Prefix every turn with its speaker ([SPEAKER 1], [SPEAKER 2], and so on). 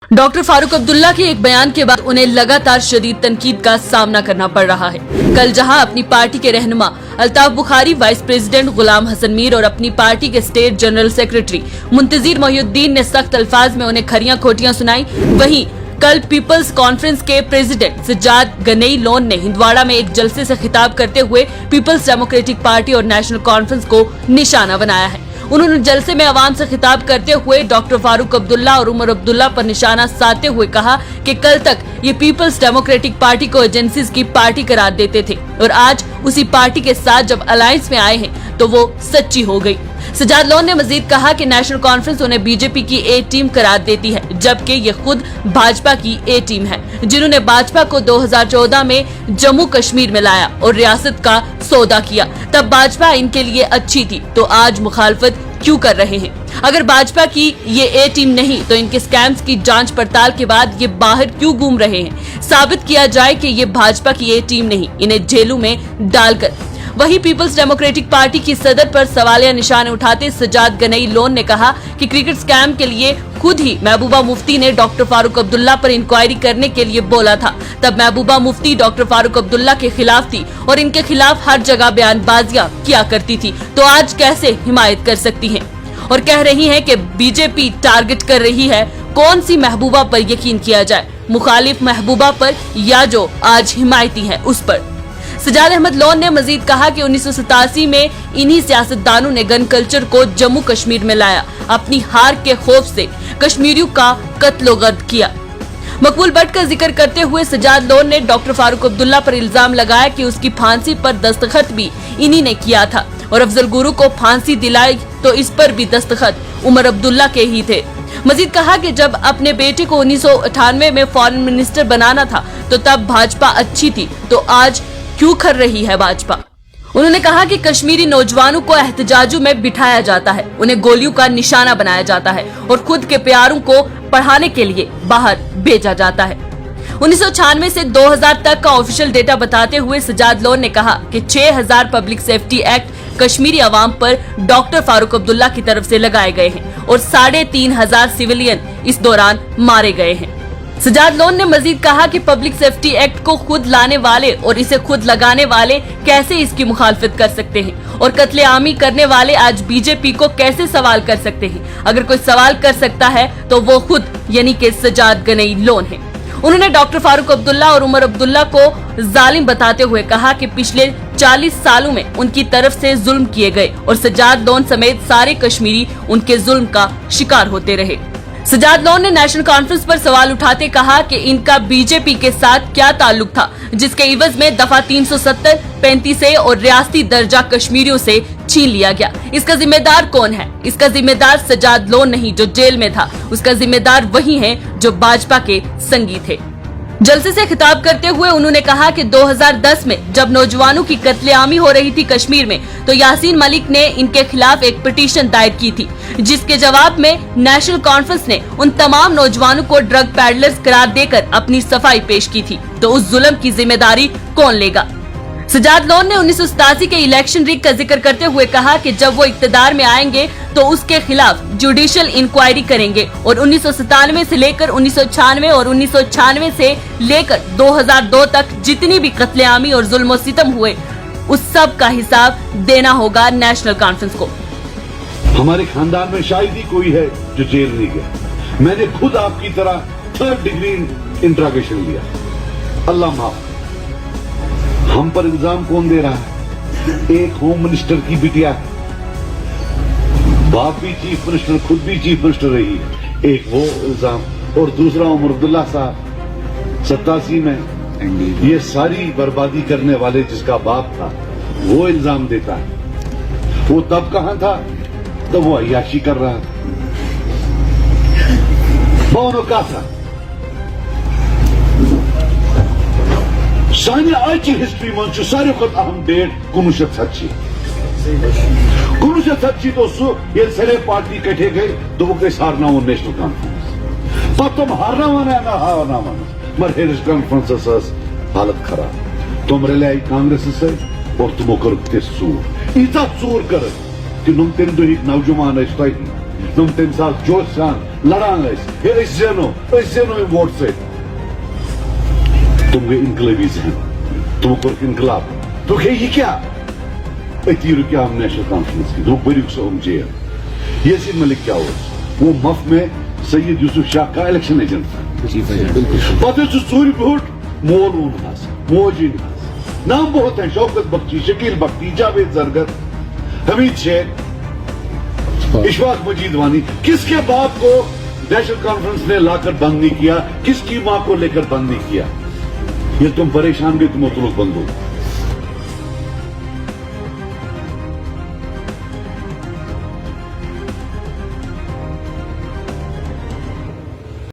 [SPEAKER 1] Doctor Farooq Abdullah के एक बयान के बाद उन्हें लगातार शदीद तनकीद का सामना करना पड़ रहा है। कल जहां अपनी पार्टी के रहनुमा अल्ताफ बुखारी, वाइस प्रेसिडेंट गुलाम हसन मीर और अपनी पार्टी के स्टेट जनरल सेक्रेटरी मुंतजिर मोहिउद्दीन ने सख्त अल्फाज में उन्हें खरियां खोटियां सुनाई, वहीं कल पीपल्स कॉन्फ्रेंस के प्रेसिडेंट सज्जाद गनई लोन ने हिंदवाड़ा में एक जलसे से खिताब करते हुए पीपल्स डेमोक्रेटिक पार्टी और नेशनल कॉन्फ्रेंस को निशाना बनाया है। उन्होंने जलसे में आवाम से खिताब करते हुए डॉक्टर फारूक अब्दुल्ला और उमर अब्दुल्ला पर निशाना साधते हुए कहा कि कल तक ये पीपल्स डेमोक्रेटिक पार्टी को एजेंसीज की पार्टी करार देते थे और आज उसी पार्टी के साथ जब अलायंस में आए हैं तो वो सच्ची हो गई। सज्जाद लोन ने मजीद कहा कि नेशनल कॉन्फ्रेंस उन्हें बीजेपी की ए टीम करार देती है, जबकि ये खुद भाजपा की ए टीम है, जिन्होंने भाजपा को 2014 में जम्मू कश्मीर में लाया और रियासत का सौदा किया। तब भाजपा इनके लिए अच्छी थी, तो आज मुखालफत क्यों कर रहे हैं? अगर भाजपा की ये ए टीम नहीं तो इनके स्कैम्स की जांच पड़ताल के बाद ये बाहर क्यों घूम रहे हैं? साबित किया जाए कि ये भाजपा की ए टीम नहीं, इन्हें जेलों में डालकर। वहीं पीपल्स डेमोक्रेटिक पार्टी की सदर पर सवालिया निशाने उठाते सज्जाद गनई लोन ने कहा कि क्रिकेट स्कैम के लिए खुद ही महबूबा मुफ्ती ने डॉक्टर फारूक अब्दुल्ला पर इंक्वायरी करने के लिए बोला था। तब महबूबा मुफ्ती डॉक्टर फारूक अब्दुल्ला के खिलाफ थी और इनके खिलाफ हर जगह बयानबाजियां किया करती थी, तो आज कैसे हिमायत कर सकती हैं? और कह रही हैं कि बीजेपी टारगेट कर रही है। कौन सी महबूबा पर यकीन किया जाए, मुखालिफ महबूबा पर या जो आज हिमायती है उस पर? सज्जाद अहमद लोन ने मजीद कहा कि 1987 में इन्हीं सियासतदानों ने गन कल्चर को जम्मू कश्मीर में लाया, अपनी हार के खौफ से कश्मीरियों का कत्लो-गर्द किया। मकबूल भट्ट का जिक्र करते हुए सज्जाद लोन ने डॉक्टर फारूक अब्दुल्ला पर इल्जाम लगाया कि उसकी फांसी पर दस्तखत भी इन्हीं ने किया था और अफजल गुरु को फांसी दिलाई तो इस पर भी दस्तखत उमर अब्दुल्ला के ही थे। मजीद कहा कि जब अपने बेटे को 1998 में फॉरेन मिनिस्टर बनाना था तो तब भाजपा अच्छी थी, तो आज क्यों कर रही है भाजपा? उन्होंने कहा कि कश्मीरी नौजवानों को एहतजाजों में बिठाया जाता है, उन्हें गोलियों का निशाना बनाया जाता है और खुद के प्यारों को पढ़ाने के लिए बाहर भेजा जाता है। 1996 से 2000 तक का ऑफिशियल डेटा बताते हुए सज्जाद लोन ने कहा कि 6000 पब्लिक सेफ्टी एक्ट कश्मीरी अवाम पर डॉक्टर फारूक अब्दुल्ला की तरफ से लगाए गए हैं और 3500 सिविलियन इस दौरान मारे गए हैं। सज्जाद लोन ने मजीद कहा कि पब्लिक सेफ्टी एक्ट को खुद लाने वाले और इसे खुद लगाने वाले कैसे इसकी मुखालफत कर सकते हैं और कत्लेआमी करने वाले आज बीजेपी को कैसे सवाल कर सकते हैं? अगर कोई सवाल कर सकता है तो वो खुद यानी कि सज्जाद गनई लोन है। उन्होंने डॉक्टर फारूक अब्दुल्ला और उमर अब्दुल्ला को जालिम बताते हुए कहा कि पिछले 40 सालों में उनकी तरफ से जुल्म किए गए और सज्जाद लोन समेत सारे कश्मीरी उनके जुल्म का शिकार होते रहे। सज्जाद लोन ने नेशनल कॉन्फ्रेंस पर सवाल उठाते कहा कि इनका बीजेपी के साथ क्या ताल्लुक था जिसके इवज में दफा 370, 35A और रियासती दर्जा कश्मीरियों से छीन लिया गया। इसका जिम्मेदार कौन है? इसका जिम्मेदार सज्जाद लोन नहीं जो जेल में था, उसका जिम्मेदार वही है जो भाजपा के संगी थे। जलसे से खिताब करते हुए उन्होंने कहा कि 2010 में जब नौजवानों की कत्लेआमी हो रही थी कश्मीर में, तो यासीन मलिक ने इनके खिलाफ एक पिटीशन दायर की थी, जिसके जवाब में नेशनल कॉन्फ्रेंस ने उन तमाम नौजवानों को ड्रग पैडलर्स करार देकर अपनी सफाई पेश की थी। तो उस जुल्म की जिम्मेदारी कौन लेगा? सज्जाद लोन ने 1987 के इलेक्शन रिग का जिक्र करते हुए कहा कि जब वो इक्तदार में आएंगे तो उसके खिलाफ जुडिशियल इंक्वायरी करेंगे और 1997 से लेकर 1996 और 1996 से लेकर 2002 तक जितनी भी कत्लेआमी और जुल्म सितम हुए उस सब का हिसाब देना होगा नेशनल कॉन्फ्रेंस को।
[SPEAKER 2] हमारे खानदान में शायद ही कोई है जो जेल नहीं गया। मैंने खुद आपकी तरह 3rd डिग्री इंट्रोगेशन लिया। अल्लाह माफ। हम पर इल्जाम कौन दे रहा है? एक होम मिनिस्टर की बिटिया है, बाप भी चीफ मिनिस्टर, खुद भी चीफ मिनिस्टर रही है। एक वो इल्जाम और दूसरा उमर अब्दुल्ला साहब 87 में ये सारी बर्बादी करने वाले जिसका बाप था वो इल्जाम देता है। वो तब कहां था? तो वो अय्याशी कर रहा था। वो का था सानी आज की हिस्ट्री मन सारे अहम डेट 1987 तो सारे पार्टी कटे गए तो वो गई हारना नेशनल कॉन्फ्रेंस। तो तुम हारना माना ना हारना माना मगर हेरिस कॉन्फ्रेंस हालत खराब। तुम रले कांग्रेस से और तुम कर सूर ईजा चूर कर कि तुम तेन दुहिक नौजवान तुम तम साथ जोश सान लड़ान जेनो वोट से तुम गए इनकलाबी जहन तुम कर इनकलाब तो ये क्या अती रुकिया हम नेशनल कॉन्फ्रेंस की तो बरी जेल यासीन मलिक क्या हो वो मफ में सैयद यूसुफ शाह का इलेक्शन एजेंट था पता चोरी बहुत मोल मोजी नाम बहुत है शौकत बख्शी शकील बख्शी जावेद जरगर हमीद शेख इशफाक मजीद वानी किसके बाप को नेशनल कॉन्फ्रेंस ने लाकर बंद नहीं किया किसकी मां को लेकर बंद नहीं किया ये तुम परेशान गए तुम लोग बंद हो